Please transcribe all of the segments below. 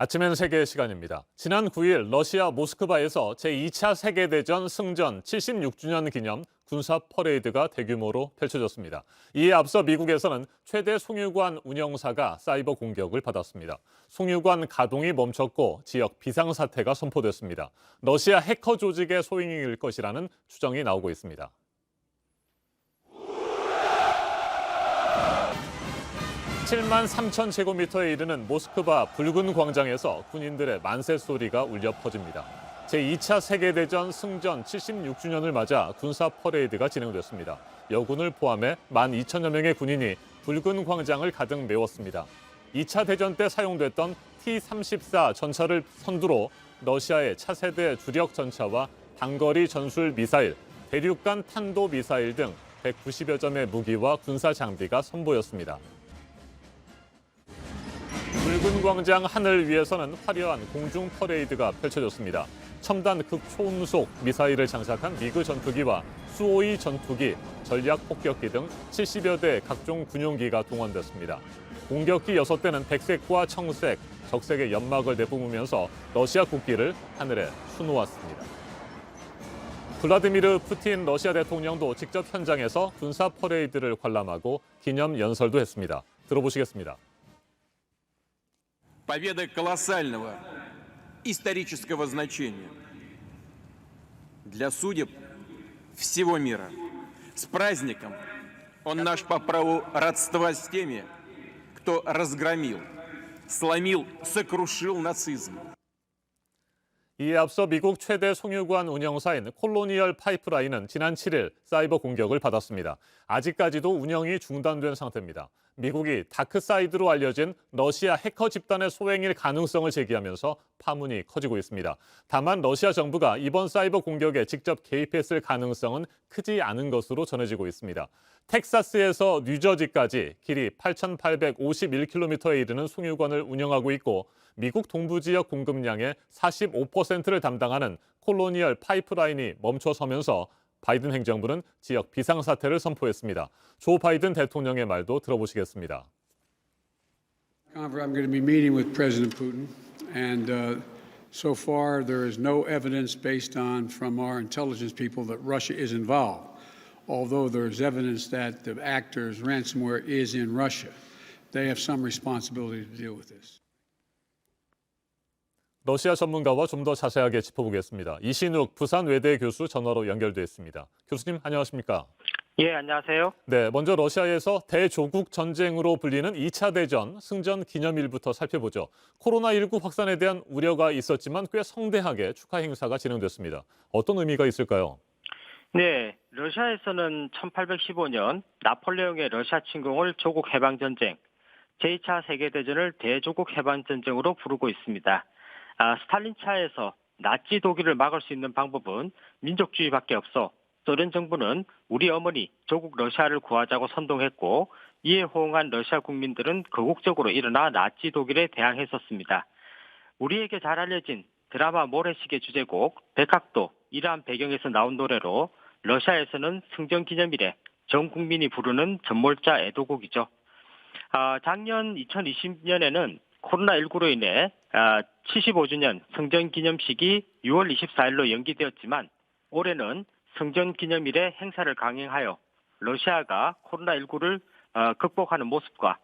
아침엔 세계 시간입니다. 지난 9일 러시아 모스크바에서 제2차 세계대전 승전 76주년 기념 군사 퍼레이드가 대규모로 펼쳐졌습니다. 이에 앞서 미국에서는 최대 송유관 운영사가 사이버 공격을 받았습니다. 송유관 가동이 멈췄고 지역 비상사태가 선포됐습니다. 러시아 해커 조직의 소행일 것이라는 추정이 나오고 있습니다. 7만 3천 제곱미터에 이르는 모스크바 붉은 광장에서 군인들의 만세 소리가 울려 퍼집니다. 제2차 세계대전 승전 76주년을 맞아 군사 퍼레이드가 진행됐습니다. 여군을 포함해 12,000여 명의 군인이 붉은 광장을 가득 메웠습니다. 2차 대전 때 사용됐던 T-34 전차를 선두로 러시아의 차세대 주력 전차와 단거리 전술 미사일, 대륙간 탄도 미사일 등 190여 점의 무기와 군사 장비가 선보였습니다. 붉은 광장 하늘 위에서는 화려한 공중 퍼레이드가 펼쳐졌습니다. 첨단 극초음속 미사일을 장착한 미그 전투기와 수호이 전투기, 전략 폭격기 등 70여 대 각종 군용기가 동원됐습니다. 공격기 6대는 백색과 청색, 적색의 연막을 내뿜으면서 러시아 국기를 하늘에 수놓았습니다. 블라디미르 푸틴 러시아 대통령도 직접 현장에서 군사 퍼레이드를 관람하고 기념 연설도 했습니다. 들어보시겠습니다. Победа колоссального исторического значения для судеб всего мира. С праздником! Он наш по праву родства с теми, кто разгромил, сломил, сокрушил нацизм. 이에 앞서 미국 최대 송유관 운영사인 콜로니얼 파이프라인은 지난 7일 사이버 공격을 받았습니다. 아직까지도 운영이 중단된 상태입니다. 미국이 다크사이드로 알려진 러시아 해커 집단의 소행일 가능성을 제기하면서 파문이 커지고 있습니다. 다만 러시아 정부가 이번 사이버 공격에 직접 개입했을 가능성은 크지 않은 것으로 전해지고 있습니다. 텍사스에서 뉴저지까지 길이 8,851km에 이르는 송유관을 운영하고 있고 미국 동부 지역 공급량의 45%를 담당하는 콜로니얼 파이프라인이 멈춰서면서 바이든 행정부는 지역 비상사태를 선포했습니다. 조 바이든 대통령의 말도 들어보시겠습니다. I'm going to be meeting with President Putin, and so far there is no evidence based on from our intelligence people that Russia is involved, although there is evidence that the actors' ransomware is in Russia. They have some responsibility to deal with this. 러시아 전문가와 좀 더 자세하게 짚어보겠습니다. 이신욱 부산 외대 교수 전화로 연결돼 있습니다. 교수님 안녕하십니까? 예, 안녕하세요. 네, 먼저 러시아에서 대조국 전쟁으로 불리는 2차 대전 승전 기념일부터 살펴보죠. 코로나19 확산에 대한 우려가 있었지만 꽤 성대하게 축하 행사가 진행됐습니다. 어떤 의미가 있을까요? 네, 러시아에서는 1815년 나폴레옹의 러시아 침공을 조국 해방전쟁, 제2차 세계대전을 대조국 해방전쟁으로 부르고 있습니다. 스탈린 차에서 나치 독일을 막을 수 있는 방법은 민족주의밖에 없어 소련 정부는 우리 어머니 조국 러시아를 구하자고 선동했고 이에 호응한 러시아 국민들은 거국적으로 일어나 나치 독일에 대항했었습니다. 우리에게 잘 알려진 드라마 모래시계 주제곡 백학도 이러한 배경에서 나온 노래로 러시아에서는 승전 기념일에 전 국민이 부르는 전몰자 애도곡이죠. 작년 2020년에는 코로나19로 인해 75주년 승전 기념식이 6월 24일로 연기되었지만 올해는 승전 기념일에 행사를 강행하여 러시아가 코로나19를 극복하는 모습과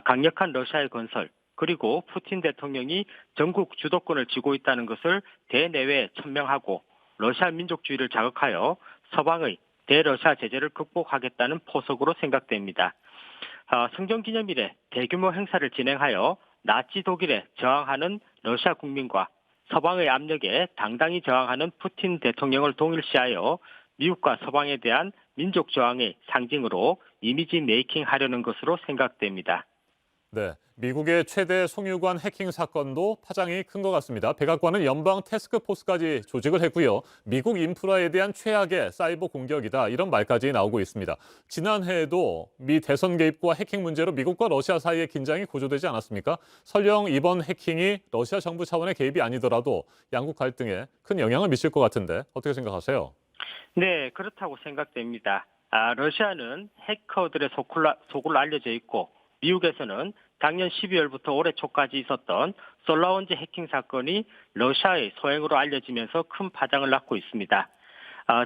강력한 러시아의 건설 그리고 푸틴 대통령이 전국 주도권을 쥐고 있다는 것을 대내외에 천명하고 러시아 민족주의를 자극하여 서방의 대러시아 제재를 극복하겠다는 포석으로 생각됩니다. 승전 기념일에 대규모 행사를 진행하여 나치 독일에 저항하는 러시아 국민과 서방의 압력에 당당히 저항하는 푸틴 대통령을 동일시하여 미국과 서방에 대한 민족 저항의 상징으로 이미지 메이킹하려는 것으로 생각됩니다. 네, 미국의 최대 송유관 해킹 사건도 파장이 큰 것 같습니다. 백악관은 연방 태스크포스까지 조직을 했고요. 미국 인프라에 대한 최악의 사이버 공격이다 이런 말까지 나오고 있습니다. 지난해에도 미 대선 개입과 해킹 문제로 미국과 러시아 사이의 긴장이 고조되지 않았습니까? 설령 이번 해킹이 러시아 정부 차원의 개입이 아니더라도 양국 갈등에 큰 영향을 미칠 것 같은데 어떻게 생각하세요? 네, 그렇다고 생각됩니다. 러시아는 해커들의 속으로 알려져 있고 미국에서는 작년 12월부터 올해 초까지 있었던 솔라운지 해킹 사건이 러시아의 소행으로 알려지면서 큰 파장을 낳고 있습니다.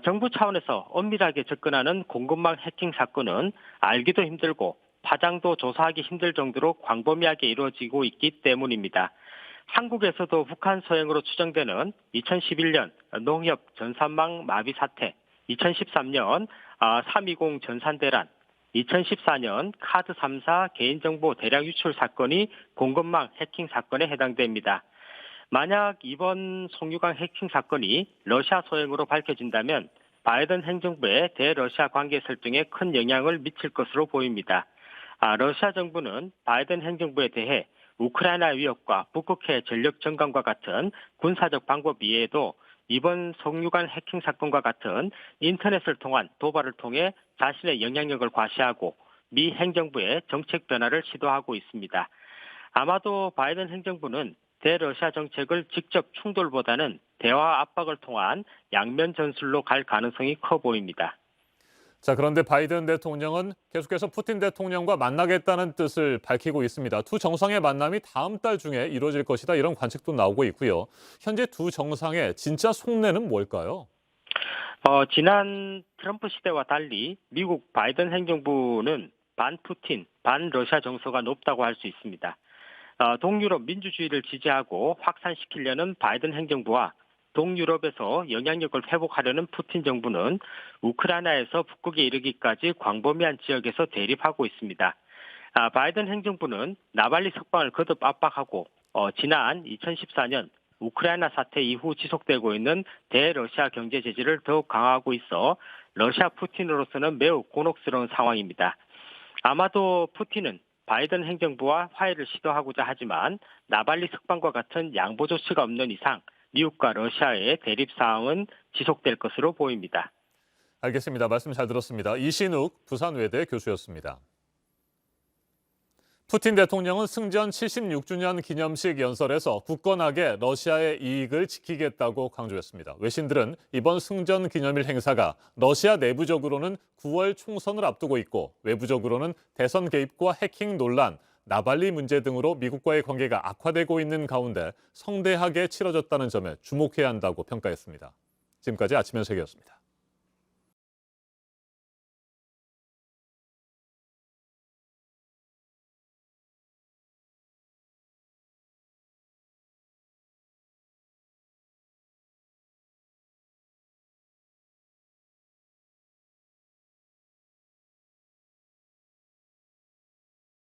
정부 차원에서 엄밀하게 접근하는 공급망 해킹 사건은 알기도 힘들고 파장도 조사하기 힘들 정도로 광범위하게 이루어지고 있기 때문입니다. 한국에서도 북한 소행으로 추정되는 2011년 농협 전산망 마비 사태, 2013년 320 전산대란, 2014년 카드 3사 개인정보 대량 유출 사건이 공급망 해킹 사건에 해당됩니다. 만약 이번 송유관 해킹 사건이 러시아 소행으로 밝혀진다면 바이든 행정부의 대러시아 관계 설정에 큰 영향을 미칠 것으로 보입니다. 러시아 정부는 바이든 행정부에 대해 우크라이나 위협과 북극해 전력 전강과 같은 군사적 방법 이외에도 이번 송유관 해킹 사건과 같은 인터넷을 통한 도발을 통해 자신의 영향력을 과시하고 미 행정부의 정책 변화를 시도하고 있습니다. 아마도 바이든 행정부는 대러시아 정책을 직접 충돌보다는 대화 압박을 통한 양면 전술로 갈 가능성이 커 보입니다. 자, 그런데 바이든 대통령은 계속해서 푸틴 대통령과 만나겠다는 뜻을 밝히고 있습니다. 두 정상의 만남이 다음 달 중에 이루어질 것이다, 이런 관측도 나오고 있고요. 현재 두 정상의 진짜 속내는 뭘까요? 지난 트럼프 시대와 달리 미국 바이든 행정부는 반 푸틴, 반 러시아 정서가 높다고 할 수 있습니다. 동유럽 민주주의를 지지하고 확산시키려는 바이든 행정부와 동유럽에서 영향력을 회복하려는 푸틴 정부는 우크라이나에서 북극에 이르기까지 광범위한 지역에서 대립하고 있습니다. 바이든 행정부는 나발리 석방을 거듭 압박하고 지난 2014년 우크라이나 사태 이후 지속되고 있는 대러시아 경제 제재를 더욱 강화하고 있어 러시아 푸틴으로서는 매우 곤혹스러운 상황입니다. 아마도 푸틴은 바이든 행정부와 화해를 시도하고자 하지만 나발리 석방과 같은 양보 조치가 없는 이상 미국과 러시아의 대립 상황은 지속될 것으로 보입니다. 알겠습니다. 말씀 잘 들었습니다. 이신욱 부산외대 교수였습니다. 푸틴 대통령은 승전 76주년 기념식 연설에서 굳건하게 러시아의 이익을 지키겠다고 강조했습니다. 외신들은 이번 승전 기념일 행사가 러시아 내부적으로는 9월 총선을 앞두고 있고 외부적으로는 대선 개입과 해킹 논란, 나발리 문제 등으로 미국과의 관계가 악화되고 있는 가운데 성대하게 치러졌다는 점에 주목해야 한다고 평가했습니다. 지금까지 아침 현석이었습니다.